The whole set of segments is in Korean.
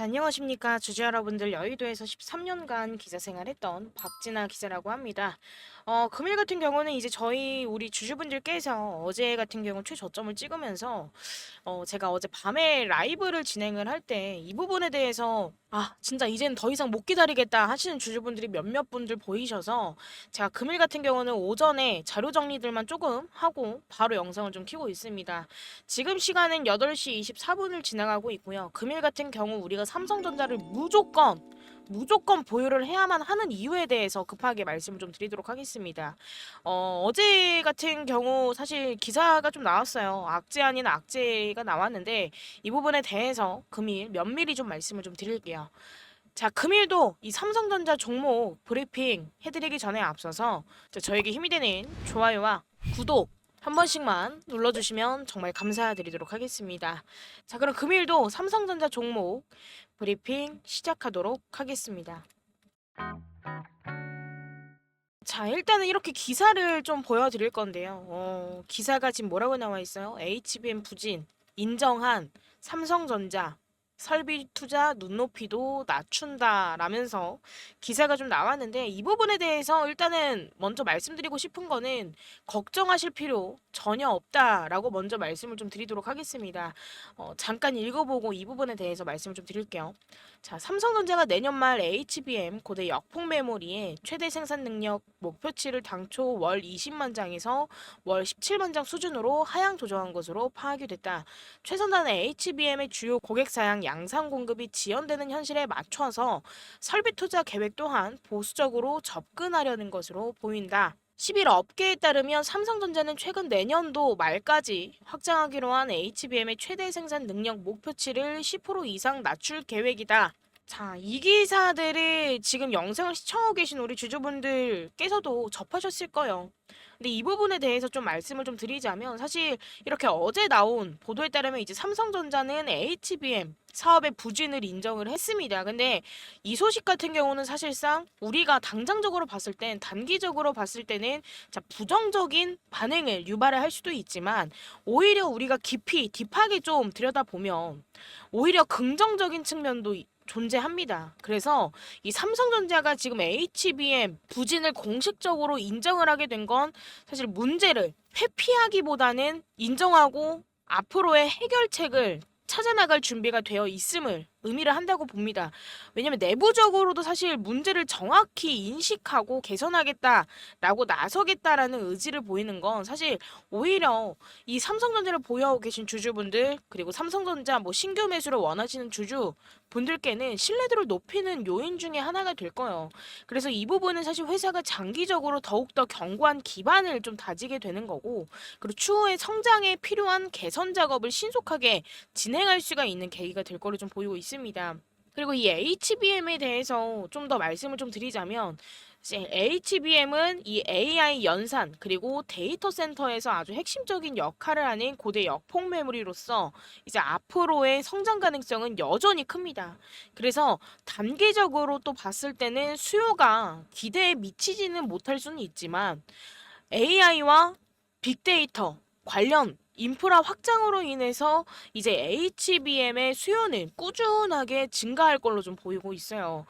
자, 안녕하십니까. 주주 여러분들, 여의도에서 13년간 기자 생활했던 박진아 기자라고 합니다. 금일 같은 경우는 이제 우리 주주분들께서 어제 같은 경우 최저점을 찍으면서 제가 어제 밤에 라이브를 진행을 할 때 이 부분에 대해서 진짜 이젠 더 이상 못 기다리겠다 하시는 주주분들이 몇몇 분들 보이셔서 제가 금일 같은 경우는 오전에 자료 정리들만 조금 하고 바로 영상을 좀 켜고 있습니다. 지금 시간은 8시 24분을 지나가고 있고요. 금일 같은 경우 우리가 삼성전자를 무조건 보유를 해야만 하는 이유에 대해서 급하게 말씀을 좀 드리도록 하겠습니다. 어제 같은 경우 사실 기사가 좀 나왔어요. 악재 아닌 악재가 나왔는데 이 부분에 대해서 금일 면밀히 좀 말씀을 좀 드릴게요. 자, 금일도 이 삼성전자 종목 브리핑 해드리기 전에 앞서서 저에게 힘이 되는 좋아요와 구독 한 번씩만 눌러주시면 정말 감사드리도록 하겠습니다. 자, 그럼 금일도 삼성전자 종목 브리핑 시작하도록 하겠습니다. 자, 일단은 이렇게 기사를 좀 보여드릴 건데요. 기사가 지금 뭐라고 나와 있어요? HBM 부진 인정한 삼성전자 설비 투자 눈높이도 낮춘다 라면서 기사가 좀 나왔는데 이 부분에 대해서 일단은 먼저 말씀드리고 싶은 거는 걱정하실 필요 전혀 없다라고 먼저 말씀을 좀 드리도록 하겠습니다. 잠깐 읽어보고 이 부분에 대해서 말씀을 좀 드릴게요. 자, 삼성전자가 내년 말 HBM 고대 역폭 메모리의 최대 생산 능력 목표치를 당초 월 20만 장에서 월 17만 장 수준으로 하향 조정한 것으로 파악이 됐다. 최선단의 HBM의 주요 고객 사양 양산 공급이 지연되는 현실에 맞춰서 설비 투자 계획 또한 보수적으로 접근하려는 것으로 보인다. 10일 업계에 따르면 삼성전자는 최근 내년도 말까지 확장하기로 한 HBM의 최대 생산 능력 목표치를 10% 이상 낮출 계획이다. 자, 이 기사들을 지금 영상을 시청하고 계신 우리 주주분들께서도 접하셨을 거예요. 근데 이 부분에 대해서 좀 말씀을 좀 드리자면 사실 이렇게 어제 나온 보도에 따르면 이제 삼성전자는 HBM 사업의 부진을 인정을 했습니다. 근데 이 소식 같은 경우는 사실상 우리가 당장적으로 봤을 땐 단기적으로 봤을 때는 부정적인 반응을 유발을 할 수도 있지만 오히려 우리가 깊이 딥하게 좀 들여다보면 오히려 긍정적인 측면도 존재합니다. 그래서 이 삼성전자가 지금 HBM 부진을 공식적으로 인정을 하게 된 건 사실 문제를 회피하기보다는 인정하고 앞으로의 해결책을 찾아나갈 준비가 되어 있음을 의미를 한다고 봅니다. 왜냐면 내부적으로도 사실 문제를 정확히 인식하고 개선하겠다라고 나서겠다라는 의지를 보이는 건 사실 오히려 이 삼성전자를 보유하고 계신 주주분들 그리고 삼성전자 신규 매수를 원하시는 주주 분들께는 신뢰도를 높이는 요인 중에 하나가 될 거예요. 그래서 이 부분은 사실 회사가 장기적으로 더욱더 견고한 기반을 좀 다지게 되는 거고 그리고 추후에 성장에 필요한 개선 작업을 신속하게 진행할 수가 있는 계기가 될 거로 좀 보이고 있습니다. 그리고 이 HBM에 대해서 좀 더 말씀을 좀 드리자면 이제 HBM은 이 AI 연산 그리고 데이터 센터에서 아주 핵심적인 역할을 하는 고대 역폭 메모리로서 이제 앞으로의 성장 가능성은 여전히 큽니다. 그래서 단기적으로 또 봤을 때는 수요가 기대에 미치지는 못할 수는 있지만 AI와 빅데이터 관련 인프라 확장으로 인해서 이제 HBM의 수요는 꾸준하게 증가할 걸로 좀 보이고 있어요.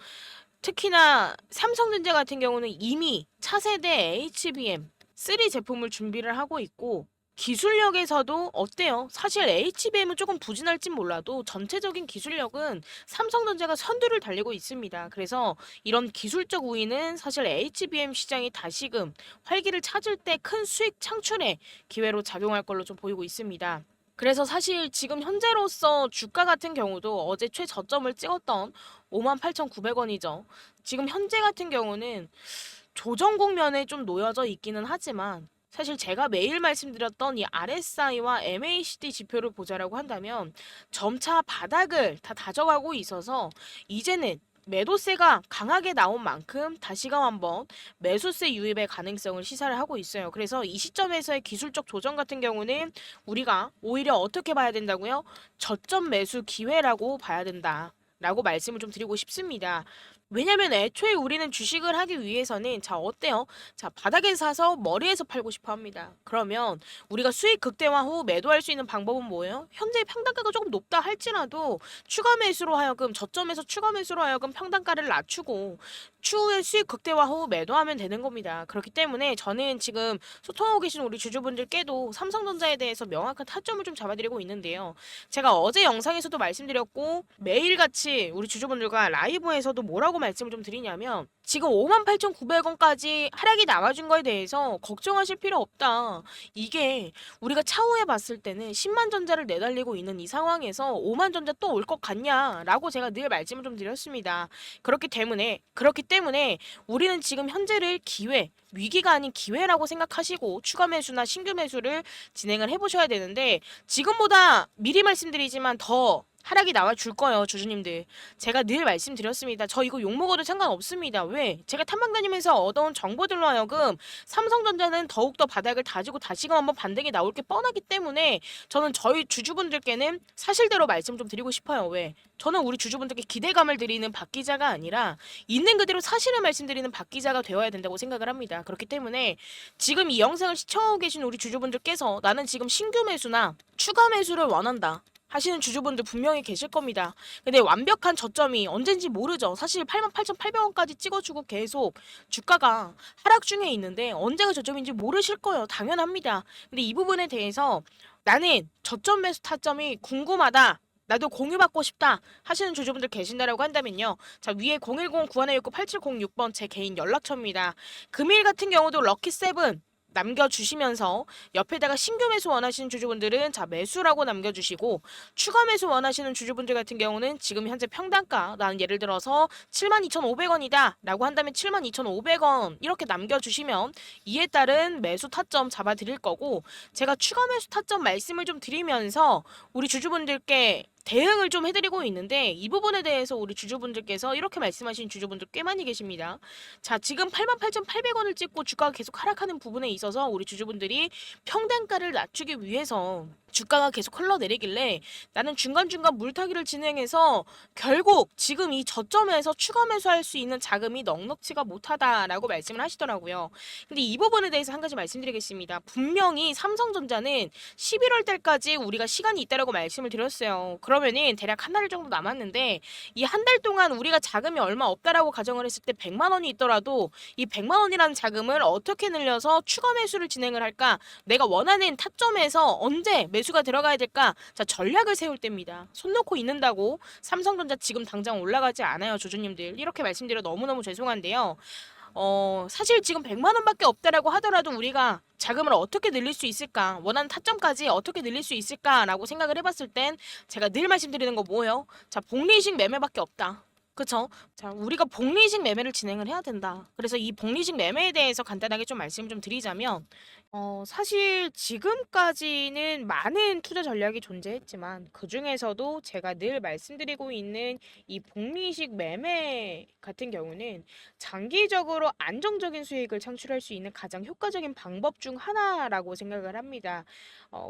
특히나 삼성전자 같은 경우는 이미 차세대 HBM 3 제품을 준비를 하고 있고 기술력에서도 어때요? 사실 HBM은 조금 부진할진 몰라도 전체적인 기술력은 삼성전자가 선두를 달리고 있습니다. 그래서 이런 기술적 우위는 사실 HBM 시장이 다시금 활기를 찾을 때 큰 수익 창출의 기회로 작용할 걸로 좀 보이고 있습니다. 그래서 사실 지금 현재로서 주가 같은 경우도 어제 최저점을 찍었던 58,900원이죠. 지금 현재 같은 경우는 조정 국면에 좀 놓여져 있기는 하지만 사실 제가 매일 말씀드렸던 이 RSI와 MACD 지표를 보자라고 한다면 점차 바닥을 다 다져가고 있어서 이제는 매도세가 강하게 나온 만큼 다시금 한번 매수세 유입의 가능성을 시사를 하고 있어요. 그래서 이 시점에서의 기술적 조정 같은 경우는 우리가 오히려 어떻게 봐야 된다고요? 저점 매수 기회라고 봐야 된다. 라고 말씀을 좀 드리고 싶습니다. 왜냐면 애초에 우리는 주식을 하기 위해서는 자 어때요? 자 바닥에 사서 머리에서 팔고 싶어 합니다. 그러면 우리가 수익 극대화 후 매도할 수 있는 방법은 뭐예요? 현재 평단가가 조금 높다 할지라도 추가 매수로 하여금 저점에서 추가 매수로 하여금 평단가를 낮추고 추후에 수익 극대화 후 매도하면 되는 겁니다. 그렇기 때문에 저는 지금 소통하고 계신 우리 주주분들께도 삼성전자에 대해서 명확한 타점을 좀 잡아드리고 있는데요. 제가 어제 영상에서도 말씀드렸고 매일같이 우리 주주분들과 라이브에서도 뭐라고 말씀을 좀 드리냐면 지금 58,900원까지 하락이 나와준 거에 대해서 걱정하실 필요 없다. 이게 우리가 차후에 봤을 때는 10만 전자를 내달리고 있는 이 상황에서 5만 전자 또 올 것 같냐라고 제가 늘 말씀을 좀 드렸습니다. 그렇기 때문에 우리는 지금 현재를 기회, 위기가 아닌 기회라고 생각하시고 추가 매수나 신규 매수를 진행을 해보셔야 되는데 지금보다 미리 말씀드리지만 더 하락이 나와줄 거예요, 주주님들. 제가 늘 말씀드렸습니다. 저 이거 욕먹어도 상관없습니다. 왜? 제가 탐방 다니면서 얻어온 정보들로 하여금 삼성전자는 더욱더 바닥을 다지고 다시금 한번 반등이 나올 게 뻔하기 때문에 저는 저희 주주분들께는 사실대로 말씀 좀 드리고 싶어요. 왜? 저는 우리 주주분들께 기대감을 드리는 박 기자가 아니라 있는 그대로 사실을 말씀드리는 박 기자가 되어야 된다고 생각을 합니다. 그렇기 때문에 지금 이 영상을 시청하고 계신 우리 주주분들께서 나는 지금 신규 매수나 추가 매수를 원한다 하시는 주주분들 분명히 계실 겁니다. 근데 완벽한 저점이 언젠지 모르죠. 사실 88,800원까지 찍어주고 계속 주가가 하락 중에 있는데 언제가 저점인지 모르실 거예요. 당연합니다. 근데 이 부분에 대해서 나는 저점 매수 타점이 궁금하다. 나도 공유받고 싶다 하시는 주주분들 계신다라고 한다면요. 자 위에 010-9169-8706번 제 개인 연락처입니다. 금일 같은 경우도 럭키세븐 남겨주시면서 옆에다가 신규 매수 원하시는 주주분들은 자 매수라고 남겨주시고 추가 매수 원하시는 주주분들 같은 경우는 지금 현재 평단가 나는 예를 들어서 72,500원이다 라고 한다면 72,500원 이렇게 남겨주시면 이에 따른 매수 타점 잡아드릴 거고 제가 추가 매수 타점 말씀을 좀 드리면서 우리 주주분들께 대응을 좀 해드리고 있는데 이 부분에 대해서 우리 주주분들께서 이렇게 말씀하신 주주분들 꽤 많이 계십니다. 자, 지금 88,800원을 찍고 주가가 계속 하락하는 부분에 있어서 우리 주주분들이 평단가를 낮추기 위해서 주가가 계속 흘러내리길래 나는 중간중간 물타기를 진행해서 결국 지금 이 저점에서 추가 매수할 수 있는 자금이 넉넉치가 못하다라고 말씀을 하시더라고요. 근데 이 부분에 대해서 한 가지 말씀드리겠습니다. 분명히 삼성전자는 11월 달까지 우리가 시간이 있다라고 말씀을 드렸어요. 그러면은 대략 한 달 정도 남았는데 이 한 달 동안 우리가 자금이 얼마 없다라고 가정을 했을 때 100만 원이 있더라도 이 100만 원이라는 자금을 어떻게 늘려서 추가 매수를 진행을 할까? 내가 원하는 타점에서 언제 매수가 들어가야 될까? 자, 전략을 세울 때입니다. 손 놓고 있는다고 삼성전자 지금 당장 올라가지 않아요, 주주님들. 이렇게 말씀드려 너무너무 죄송한데요. 사실 지금 100만 원밖에 없다라고 하더라도 우리가 자금을 어떻게 늘릴 수 있을까? 원하는 타점까지 어떻게 늘릴 수 있을까라고 생각을 해봤을 땐 제가 늘 말씀드리는 거 뭐예요? 자, 복리식 매매밖에 없다. 그쵸? 자, 우리가 복리식 매매를 진행을 해야 된다. 그래서 이 복리식 매매에 대해서 간단하게 좀 말씀을 좀 드리자면 사실 지금까지는 많은 투자 전략이 존재했지만 그중에서도 제가 늘 말씀드리고 있는 이 복리식 매매 같은 경우는 장기적으로 안정적인 수익을 창출할 수 있는 가장 효과적인 방법 중 하나라고 생각을 합니다.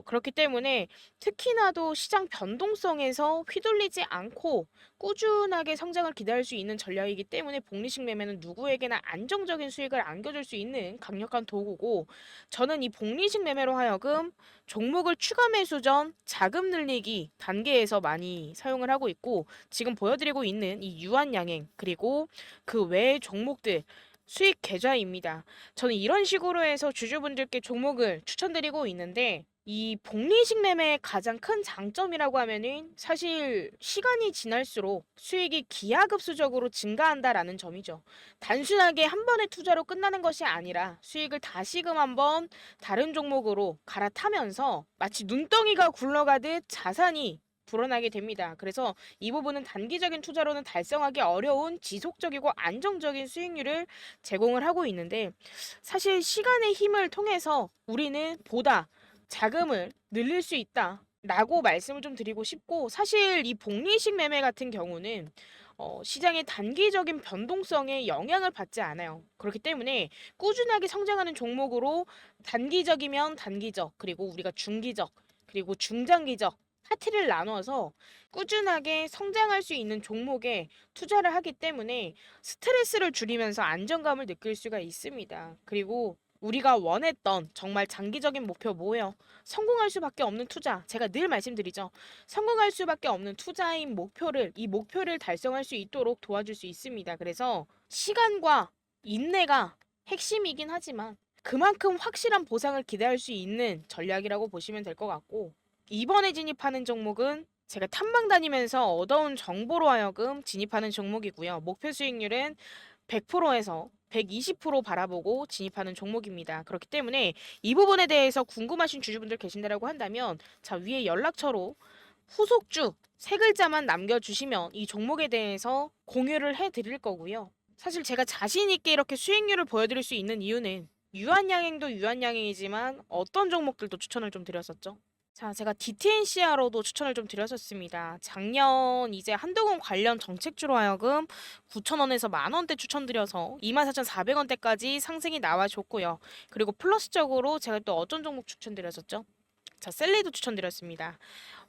그렇기 때문에 특히나도 시장 변동성에서 휘둘리지 않고 꾸준하게 성장을 기대할 수 있는 전략이기 때문에 복리식 매매는 누구에게나 안정적인 수익을 안겨줄 수 있는 강력한 도구고 저는 이 복리식 매매로 하여금 종목을 추가 매수 전 자금 늘리기 단계에서 많이 사용을 하고 있고 지금 보여드리고 있는 이 유한양행 그리고 그 외의 종목들 수익 계좌입니다. 저는 이런 식으로 해서 주주분들께 종목을 추천드리고 있는데 이 복리식 매매의 가장 큰 장점이라고 하면은 사실 시간이 지날수록 수익이 기하급수적으로 증가한다라는 점이죠. 단순하게 한 번의 투자로 끝나는 것이 아니라 수익을 다시금 한번 다른 종목으로 갈아타면서 마치 눈덩이가 굴러가듯 자산이 불어나게 됩니다. 그래서 이 부분은 단기적인 투자로는 달성하기 어려운 지속적이고 안정적인 수익률을 제공을 하고 있는데 사실 시간의 힘을 통해서 우리는 보다 자금을 늘릴 수 있다. 라고 말씀을 좀 드리고 싶고 사실 이 복리식 매매 같은 경우는 시장의 단기적인 변동성에 영향을 받지 않아요. 그렇기 때문에 꾸준하게 성장하는 종목으로 단기적이면 단기적 그리고 우리가 중기적 그리고 중장기적 파트를 나눠서 꾸준하게 성장할 수 있는 종목에 투자를 하기 때문에 스트레스를 줄이면서 안정감을 느낄 수가 있습니다. 그리고 우리가 원했던 정말 장기적인 목표 뭐예요? 성공할 수밖에 없는 투자. 제가 늘 말씀드리죠. 성공할 수밖에 없는 투자인 이 목표를 달성할 수 있도록 도와줄 수 있습니다. 그래서 시간과 인내가 핵심이긴 하지만 그만큼 확실한 보상을 기대할 수 있는 전략이라고 보시면 될 것 같고, 이번에 진입하는 종목은 제가 탐방 다니면서 얻어온 정보로 하여금 진입하는 종목이고요. 목표 수익률은 100%에서 120% 바라보고 진입하는 종목입니다. 그렇기 때문에 이 부분에 대해서 궁금하신 주주분들 계신다라고 한다면 자, 위에 연락처로 후속주 세 글자만 남겨주시면 이 종목에 대해서 공유를 해드릴 거고요. 사실 제가 자신 있게 이렇게 수익률을 보여드릴 수 있는 이유는 유한양행도 유한양행이지만 어떤 종목들도 추천을 좀 드렸었죠. 자, 제가 DTNCR로도 추천을 좀 드렸었습니다. 작년 이제 한두금 관련 정책주로 하여금 9,000원에서 만원대 추천드려서 24,400원대까지 상승이 나와줬고요. 그리고 플러스적으로 제가 또 어떤 종목 추천드렸었죠? 자, 셀리도 추천드렸습니다.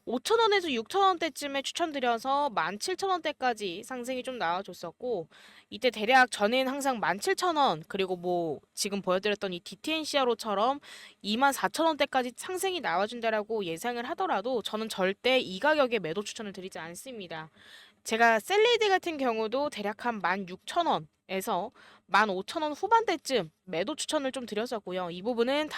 5,000원에서 6,000원대쯤에 추천드려서 17,000원대까지 상승이 좀 나와줬었고, 이때 대략 저는 항상 17,000원, 그리고 뭐 지금 보여드렸던 이 DTNCR로처럼 24,000원대까지 상승이 나와준다라고 예상을 하더라도 저는 절대 이 가격에 매도 추천을 드리지 않습니다. 제가 셀리드 같은 경우도 대략 한 16,000원에서 15,000원 후반대쯤 매도 추천을 좀 드렸었고요. 이 부분은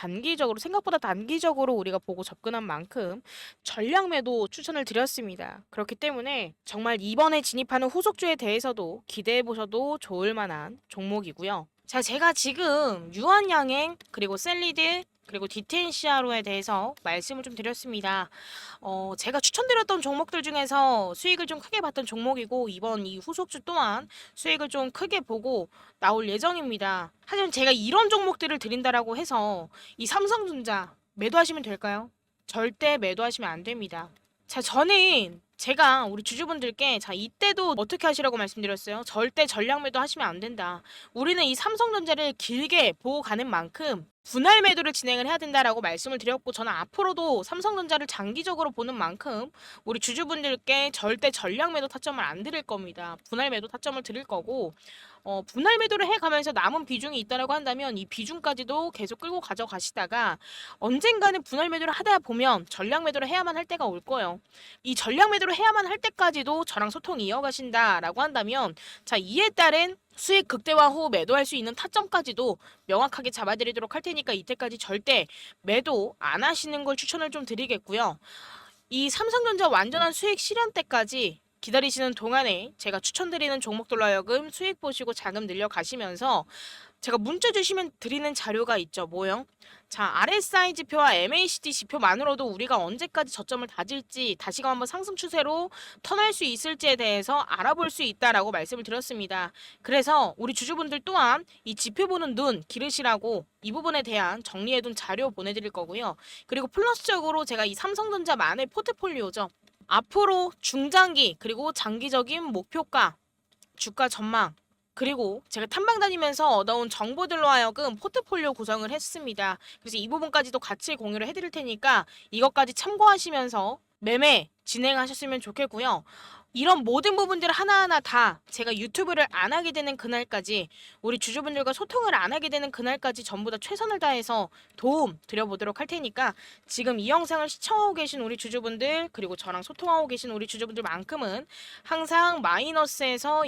생각보다 단기적으로 우리가 보고 접근한 만큼 전량 매도 추천을 드렸습니다. 그렇기 때문에 정말 이번에 진입하는 후속주에 대해서도 기대해 보셔도 좋을 만한 종목이고요. 자, 제가 지금 유한양행 그리고 셀리드 그리고 디텐시아로에 대해서 말씀을 좀 드렸습니다. 제가 추천드렸던 종목들 중에서 수익을 좀 크게 봤던 종목이고 이번 이 후속주 또한 수익을 좀 크게 보고 나올 예정입니다. 하지만 제가 이런 종목들을 드린다라고 해서 이 삼성전자 매도하시면 될까요? 절대 매도하시면 안 됩니다. 자, 저는 제가 우리 주주분들께 자, 이때도 어떻게 하시라고 말씀드렸어요? 절대 전량 매도 하시면 안 된다. 우리는 이 삼성전자를 길게 보고 가는 만큼 분할 매도를 진행을 해야 된다라고 말씀을 드렸고, 저는 앞으로도 삼성전자를 장기적으로 보는 만큼 우리 주주분들께 절대 전량 매도 타점을 안 드릴 겁니다. 분할 매도 타점을 드릴 거고, 분할 매도를 해가면서 남은 비중이 있다라고 한다면 이 비중까지도 계속 끌고 가져가시다가 언젠가는 분할 매도를 하다 보면 전량 매도를 해야만 할 때가 올 거예요. 이 전량 매도를 해야만 할 때까지도 저랑 소통 이어가신다라고 한다면 자, 이에 따른 수익 극대화 후 매도할 수 있는 타점까지도 명확하게 잡아드리도록 할 테니까 이때까지 절대 매도 안 하시는 걸 추천을 좀 드리겠고요. 이 삼성전자 완전한 수익 실현 때까지 기다리시는 동안에 제가 추천드리는 종목들로 하여금 수익 보시고 자금 늘려 가시면서 제가 문자 주시면 드리는 자료가 있죠. 뭐요? 자, RSI 지표와 MACD 지표만으로도 우리가 언제까지 저점을 다질지 다시금 한번 상승 추세로 턴할 수 있을지에 대해서 알아볼 수 있다라고 말씀을 드렸습니다. 그래서 우리 주주분들 또한 이 지표 보는 눈 기르시라고 이 부분에 대한 정리해둔 자료 보내드릴 거고요. 그리고 플러스적으로 제가 이 삼성전자만의 포트폴리오죠. 앞으로 중장기 그리고 장기적인 목표가, 주가 전망, 그리고 제가 탐방 다니면서 얻어온 정보들로 하여금 포트폴리오 구성을 했습니다. 그래서 이 부분까지도 같이 공유를 해드릴 테니까 이것까지 참고하시면서 매매 진행하셨으면 좋겠고요. 이런 모든 부분들을 하나하나 다 제가 유튜브를 안 하게 되는 그날까지, 우리 주주분들과 소통을 안 하게 되는 그날까지 전부 다 최선을 다해서 도움 드려보도록 할 테니까 지금 이 영상을 시청하고 계신 우리 주주분들 그리고 저랑 소통하고 계신 우리 주주분들만큼은 항상 마이너스에서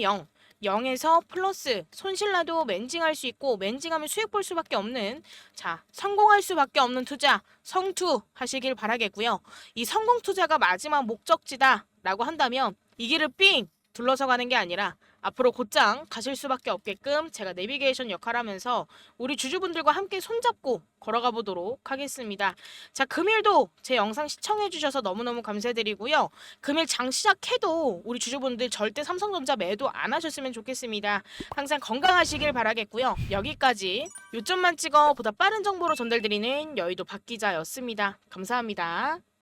0에서 플러스, 손실나도 맨징할 수 있고 맨징하면 수익 볼 수밖에 없는, 자, 성공할 수밖에 없는 투자 성투 하시길 바라겠고요. 이 성공 투자가 마지막 목적지다 라고 한다면 이 길을 삥 둘러서 가는 게 아니라 앞으로 곧장 가실 수밖에 없게끔 제가 내비게이션 역할을 하면서 우리 주주분들과 함께 손잡고 걸어가 보도록 하겠습니다. 자, 금일도 제 영상 시청해 주셔서 너무너무 감사드리고요. 금일 장 시작해도 우리 주주분들 절대 삼성전자 매도 안 하셨으면 좋겠습니다. 항상 건강하시길 바라겠고요. 여기까지 요점만 찍어 보다 빠른 정보로 전달드리는 여의도 박 기자였습니다. 감사합니다.